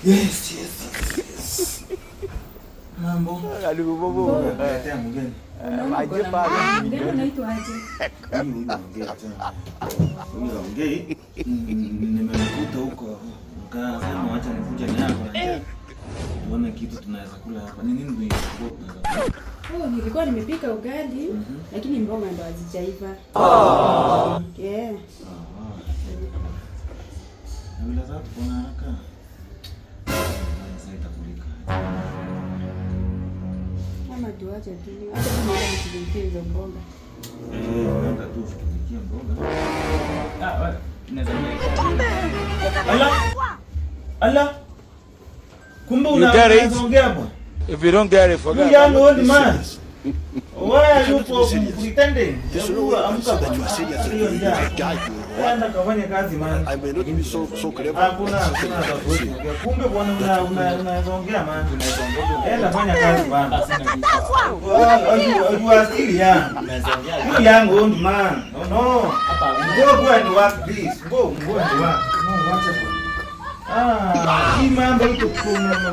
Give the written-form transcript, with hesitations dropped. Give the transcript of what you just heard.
Yes. Mambo. Karibu bobo. Letea mgeni. Maji pale. Ndio naitwa aje? Huyu ongei. Nimekuta huko. Nikasema acha nikuje na yako. Tuone kitu tunaweza kula hapa. Ni nini ndio Nilikuwa nimepika ugali lakini mboga ndo hazijaiva. Yeah. Na bila sababu kuna haraka. Sasa itakulika. Mama tuache tu. Hata kama nisikie hizo mboga. Nenda tu ushughulikie mboga. Wewe unaweza Allah. Kumbe unaongea hapo. If you don't get it, forget. You young old man. Why are you pretending? Amka that you are saying as a guy. Enda kafanya kazi man. I may not be so clever. Hakuna. Kumbe bwana unaongea man. Enda fanya kazi bwana. You are still young. You young old man. No. Go and work please. Go and work. No, wacha. Hii mambo iko kuna